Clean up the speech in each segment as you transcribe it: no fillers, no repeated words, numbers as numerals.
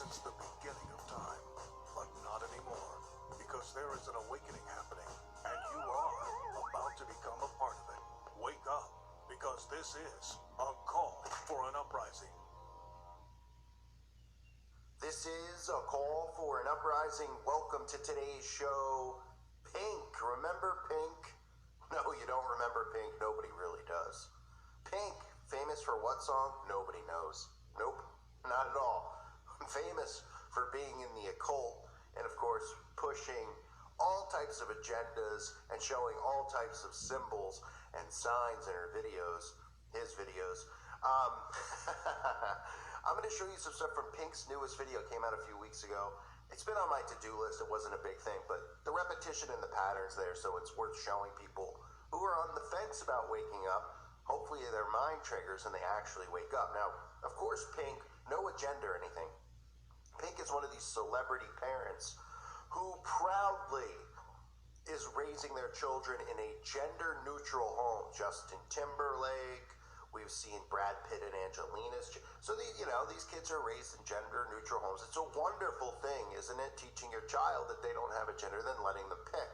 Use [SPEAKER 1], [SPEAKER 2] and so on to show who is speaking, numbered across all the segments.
[SPEAKER 1] since the beginning of time. But not anymore, because there is an awakening happening, and you are about to become a part of it. Wake up, because this is a call for an uprising.
[SPEAKER 2] This is a call for an uprising. Welcome to today's show. Pink. Remember Pink? No, you don't remember Pink. Nobody really does. Pink, famous for what song? Nobody knows. Nope, not at all. Famous for being in the occult and, of course, pushing all types of agendas and showing all types of symbols and signs in her videos, his videos. I'm going to show you some stuff from Pink's newest video. It came out a few weeks ago. It's been on my to-do list. It wasn't a big thing, but the repetition and the patterns there, so it's worth showing people who are on the fence about waking up. Hopefully their mind triggers and they actually wake up. Now, of course, Pink, no agenda or anything. Pink is one of these celebrity parents who proudly is raising their children in a gender-neutral home. Justin Timberlake, we've seen Brad Pitt and Angelina's. So, these kids are raised in gender-neutral homes. It's a wonderful thing, isn't it? Teaching your child that they don't have a gender, then letting them pick.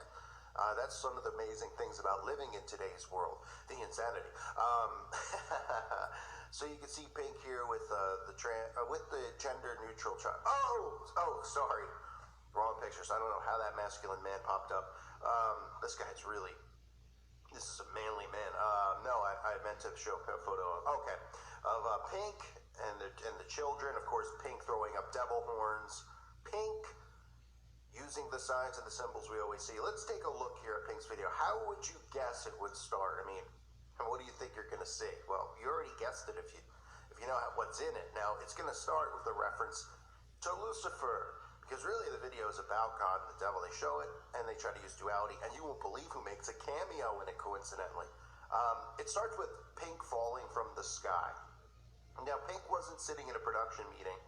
[SPEAKER 2] That's one of the amazing things about living in today's world, the insanity. So you can see Pink here with the gender-neutral child. Oh, sorry, wrong picture. So I don't know how that masculine man popped up. This is a manly man. No, I meant to show a photo of Pink and the children. Of course, Pink throwing up devil horns. Pink using the signs and the symbols we always see. Let's take a look here at Pink's video. How would you guess it would start? I mean, what do you think you're going to see? Well, you already guessed it if you know what's in it. Now, it's going to start with a reference to Lucifer, because really the video is about God and the devil. They show it, and they try to use duality, and you won't believe who makes a cameo in it, coincidentally. It starts with Pink falling from the sky. Now, Pink wasn't sitting in a production meeting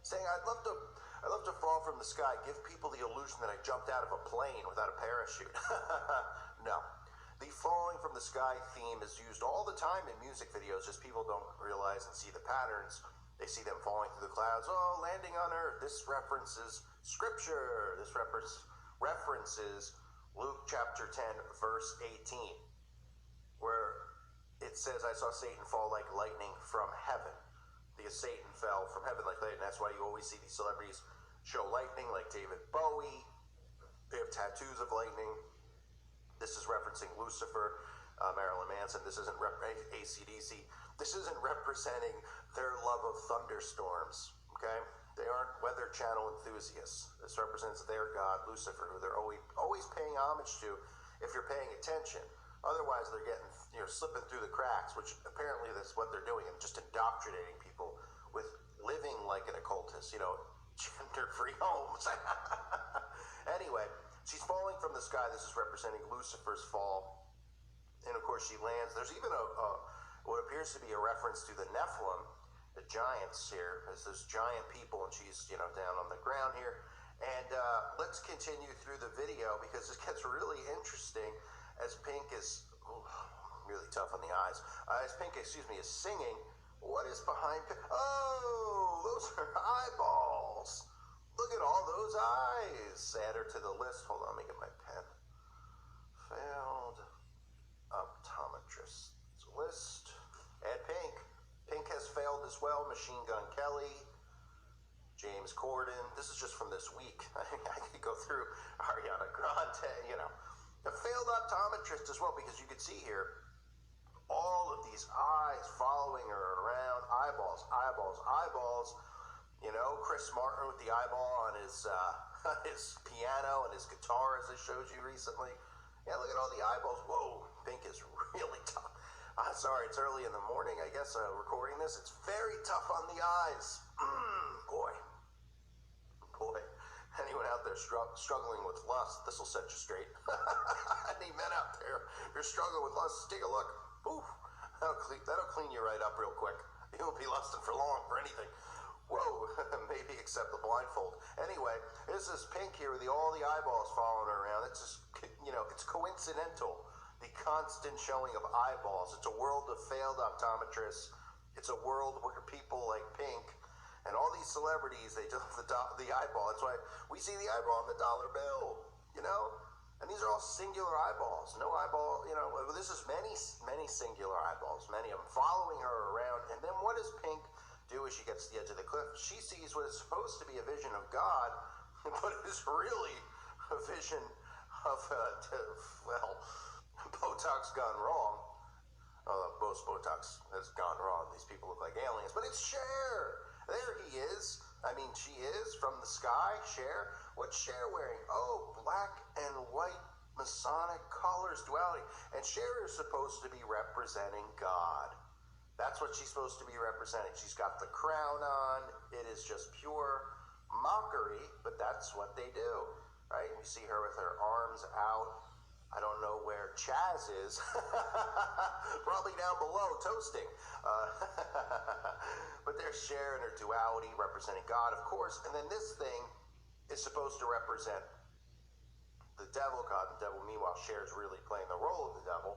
[SPEAKER 2] saying, I'd love to fall from the sky, give people the illusion that I jumped out of a plane without a parachute. No. The falling from the sky theme is used all the time in music videos, just people don't realize and see the patterns. They see them falling through the clouds, landing on earth. This references scripture. This references Luke chapter 10, verse 18, where it says, I saw Satan fall like lightning from heaven. Because Satan fell from heaven like lightning. That's why you always see these celebrities show lightning, like David Bowie. They have tattoos of lightning. This is referencing Lucifer, Marilyn Manson. This isn't AC/DC. This isn't representing their love of thunderstorms, okay? They aren't Weather Channel enthusiasts. This represents their god, Lucifer, who they're always paying homage to if you're paying attention. Otherwise, they're getting, slipping through the cracks, which apparently that's what they're doing, and just indoctrinating people with living like an occultist, gender-free homes. Anyway, she's falling from the sky. This is representing Lucifer's fall. And of course, she lands. There's even what appears to be a reference to the Nephilim, the giants here, as those giant people, and she's, down on the ground here. And let's continue through the video, because this gets really interesting as Pink is really tough on the eyes. As Pink, is singing. What is behind Pink? Oh, those are eyeballs. Look at all those eyes. Add her to the list. Hold on, let me get my pen. Failed optometrist list. Add Pink. Pink has failed as well. Machine Gun Kelly. James Corden. This is just from this week. I could go through Ariana Grande, A failed optometrist as well, because you can see here all of these eyes following her around. Eyeballs, eyeballs, eyeballs. Chris Martin with the eyeball on his piano and his guitar, as I showed you recently. Yeah, look at all the eyeballs. Whoa, Pink is really tough. Sorry, it's early in the morning, I guess, recording this. It's very tough on the eyes. Boy. Anyone out there struggling with lust, this will set you straight. Any men out there, if you're struggling with lust, take a look. Ooh, that'll clean you right up real quick. You won't be lusting for long for anything. Whoa, maybe except the blindfold. Anyway, this is Pink here with all the eyeballs following her around. It's just, it's coincidental. The constant showing of eyeballs. It's a world of failed optometrists. It's a world where people like Pink And all these celebrities, they just the eyeball. That's why we see the eyeball on the dollar bill, you know? And these are all singular eyeballs. No eyeball, you know, this is many singular eyeballs, many of them following her around. And then what does Pink do as she gets to the edge of the cliff? She sees what is supposed to be a vision of God, but it is really a vision of, well, Botox gone wrong. Most Botox has gone wrong. These people look like aliens. But it's Cher. There he is. I mean, she is from the sky. Cher. What's Cher wearing? Oh, black and white Masonic colors, duality. And Cher is supposed to be representing God. That's what she's supposed to be representing. She's got the crown on. It is just pure mockery, but that's what they do, right? You see her with her arms out. I don't know where Chaz is. Probably down below, toasting. But there's Cher and her duality representing God, of course. And then this thing is supposed to represent the devil, God and the devil. Meanwhile, Cher's really playing the role of the devil.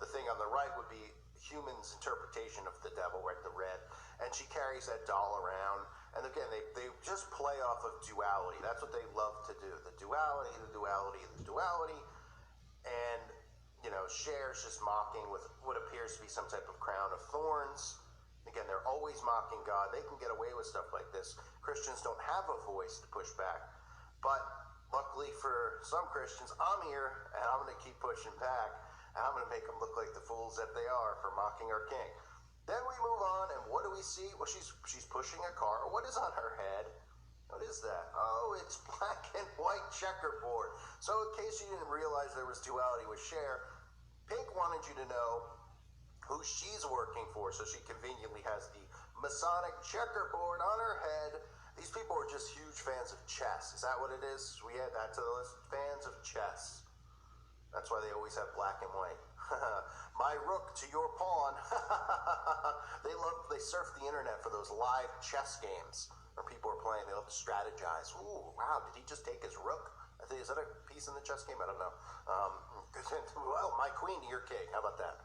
[SPEAKER 2] The thing on the right would be humans' interpretation of the devil, right, the red. And she carries that doll around. And again, they just play off of duality. That's what they love to do. The duality, the duality, the duality. And, you know, Cher's just mocking with what appears to be some type of crown of thorns. Again, they're always mocking God. They can get away with stuff like this. Christians don't have a voice to push back. But luckily for some Christians, I'm here, and I'm going to keep pushing back. And I'm going to make them look like the fools that they are for mocking our king. Then we move on, and what do we see? Well, she's pushing a car. What is on her head? What is that? Oh, it's black and white checkerboard. So in case you didn't realize there was duality with Cher, Pink wanted you to know who she's working for, so she conveniently has the Masonic checkerboard on her head. These people are just huge fans of chess. Is that what it is? We add that to the list. Fans of chess. That's why they always have black and white. My rook to your pawn. They surf the internet for those live chess games where people are playing. They love to strategize. Ooh, wow, did he just take his rook? I think, is that a piece in the chess game? I don't know. Well, my queen to your king. How about that?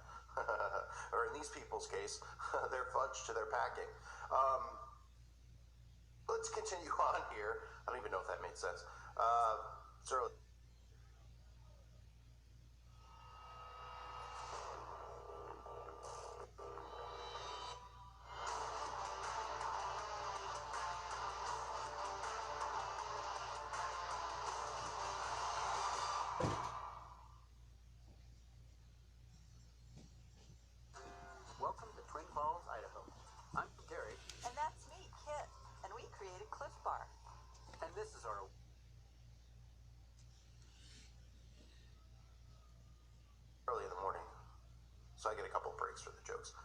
[SPEAKER 2] Or in these people's case, their fudge to their packing. Let's continue on here. I don't even know if that made sense. It's early.
[SPEAKER 3] Welcome to Twin Falls, Idaho. I'm Gary,
[SPEAKER 4] And that's me, Kit. And we created Cliff Bar.
[SPEAKER 3] and this is our
[SPEAKER 2] Early in the morning, so I get a couple breaks for the jokes.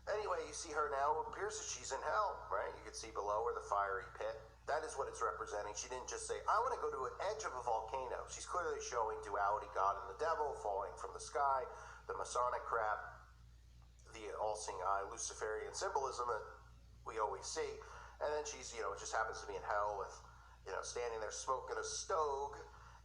[SPEAKER 2] Anyway, you see her now. It appears that she's in hell, right? You can see below her the fiery pit. That is what it's representing. She didn't just say, I want to go to an edge of a volcano. She's clearly showing duality, God and the devil, falling from the sky, the Masonic crap, the all-seeing eye, Luciferian symbolism that we always see. And then she's, you know, it just happens to be in hell with, you know, standing there smoking a stogie.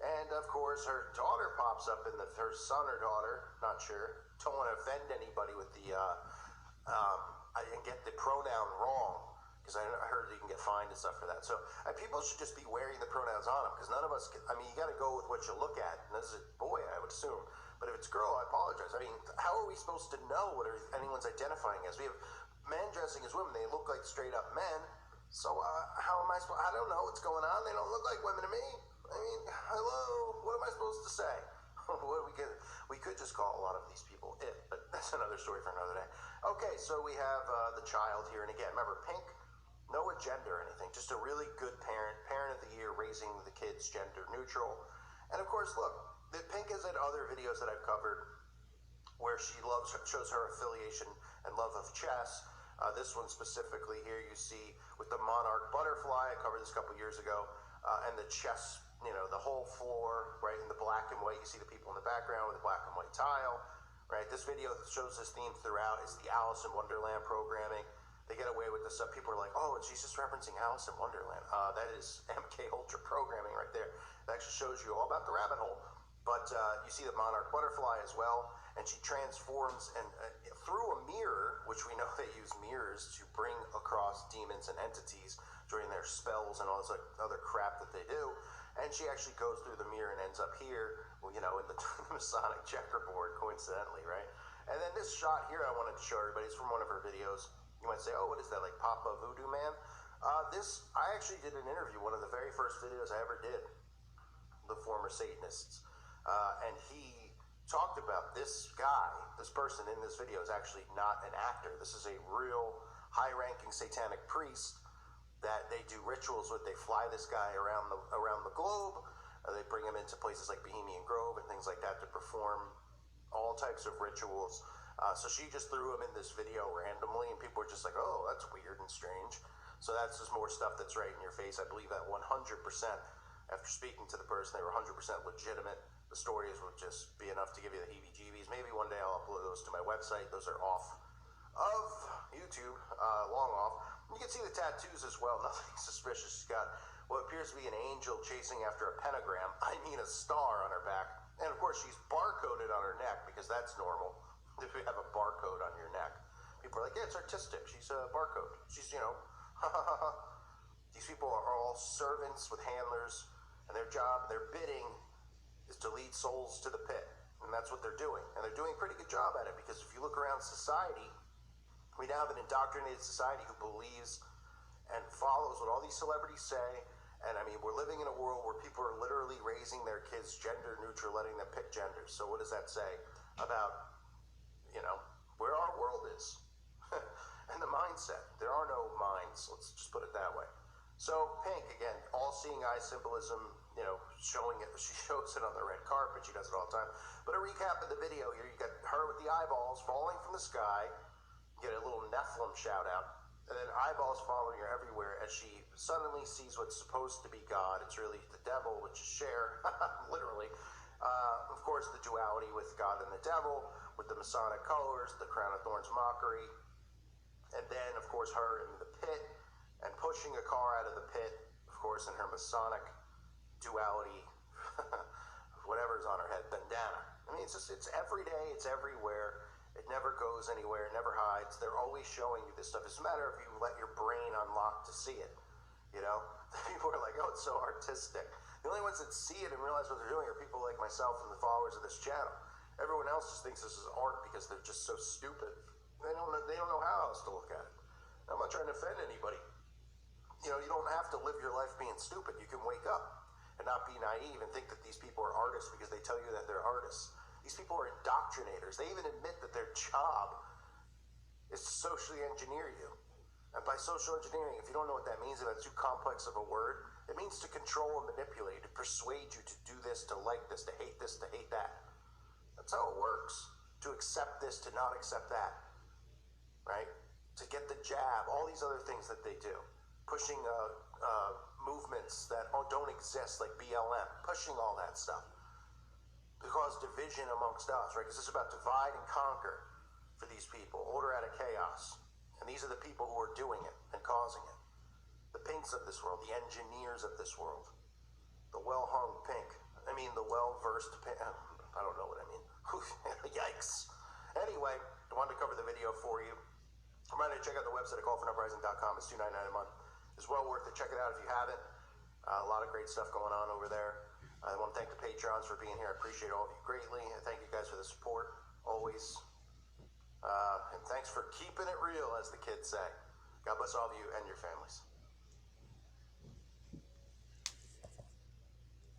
[SPEAKER 2] And of course, her daughter pops up in her son or daughter, not sure. Don't want to offend anybody with the, I didn't get the pronoun wrong, because I heard you can get fined and stuff for that. So people should just be wearing the pronouns on them, because none of us, you got to go with what you look at. And this is a boy, I would assume. But if it's girl, I apologize. I mean, how are we supposed to know what anyone's identifying as? We have men dressing as women. They look like straight up men. So how am I supposed, I don't know what's going on. They don't look like women to me. I mean, hello, what am I supposed to say? We could just call a lot of these people it, but that's another story for another day. Okay, so we have the child here, and again, remember, Pink, no agenda or anything, just a really good parent of the year, raising the kids gender neutral. And of course, look, Pink has had other videos that I've covered where she shows her affiliation and love of chess. This one specifically here you see with the monarch butterfly. I covered this a couple years ago, and the chess, you know, the whole floor, right, in the black and white. You see the people in the background with the black and white tile, right? This video shows this theme throughout. It's the Alice in Wonderland programming. They get away with this stuff. People are like, oh, she's just referencing Alice in Wonderland. That is MK Ultra programming right there. That actually shows you all about the rabbit hole. But you see the monarch butterfly as well, and she transforms and through a mirror which we know they use mirrors to bring across demons and entities during their spells and all this other crap that they do. And she actually goes through the mirror and ends up here, in the Masonic checkerboard, coincidentally, right? And then this shot here I wanted to show everybody is from one of her videos. You might say, oh, what is that, like Papa Voodoo Man? I actually did an interview, one of the very first videos I ever did, the former Satanists. And he talked about this guy, this person in this video is actually not an actor. This is a real high-ranking satanic priest that they do rituals with. They fly this guy around the globe. They bring him into places like Bohemian Grove and things like that to perform all types of rituals. So she just threw him in this video randomly, and people were just like, oh, that's weird and strange. So that's just more stuff that's right in your face. I believe that 100%. After speaking to the person, they were 100% legitimate. The stories would just be enough to give you the heebie-jeebies. Maybe one day I'll upload those to my website. Those are off of YouTube, long off. You can see the tattoos as well. Nothing suspicious. She's got what appears to be an angel chasing after a pentagram. I mean a star on her back. And of course, she's barcoded on her neck because that's normal. If you have a barcode on your neck, people are like, yeah, it's artistic. She's a barcode. She's, these people are all servants with handlers, and their job, their bidding is to lead souls to the pit. And that's what they're doing. And they're doing a pretty good job at it, because if you look around society, we now have an indoctrinated society who believes and follows what all these celebrities say. And I mean, we're living in a world where people are literally raising their kids gender neutral, letting them pick genders. So what does that say about, where our world is? And the mindset. There are no minds. Let's just put it that way. So Pink, again, all-seeing eye symbolism, showing it. She shows it on the red carpet. She does it all the time. But a recap of the video here, you got her with the eyeballs falling from the sky. You get a little Nephilim shout out. And then eyeballs following her everywhere as she suddenly sees what's supposed to be God. It's really the devil, which is Cher, literally. Of course, the duality with God and the devil, with the Masonic colors, the crown of thorns mockery. And then, of course, her in the pit and pushing a car out of the pit, of course, in her Masonic duality, whatever's on her head, bandana. I mean, it's every day, it's everywhere. It never goes anywhere, it never hides. They're always showing you this stuff. It's a matter of if you let your brain unlock to see it, People are like, oh, it's so artistic. The only ones that see it and realize what they're doing are people like myself and the followers of this channel. Everyone else just thinks this is art because they're just so stupid. They don't know how else to look at it. I'm not trying to offend anybody. You don't have to live your life being stupid. You can wake up and not be naive and think that these people are artists because they tell you that they're artists. These people are indoctrinators. They even admit that their job is to socially engineer you. And by social engineering, if you don't know what that means, if that's too complex of a word, it means to control and manipulate, to persuade you to do this, to like this, to hate that. That's how it works. To accept this, to not accept that. Right? To get the jab, all these other things that they do. Pushing movements that don't exist, like BLM. Pushing all that stuff. To cause division amongst us, right? Because this is about divide and conquer for these people. Order out of chaos. And these are the people who are doing it and causing it. The Pinks of this world, the engineers of this world. The well-hung Pink. I mean, the well-versed Pink. I don't know what I mean. Yikes. Anyway, I wanted to cover the video for you. Remind you to check out the website at callfornuprising.com. It's $2.99 a month. It's well worth it. Check it out if you haven't. A lot of great stuff going on over there. I want to thank the Patreons for being here. I appreciate all of you greatly. I thank you guys for the support, always. And thanks for keeping it real, as the kids say. God bless all of you and your families.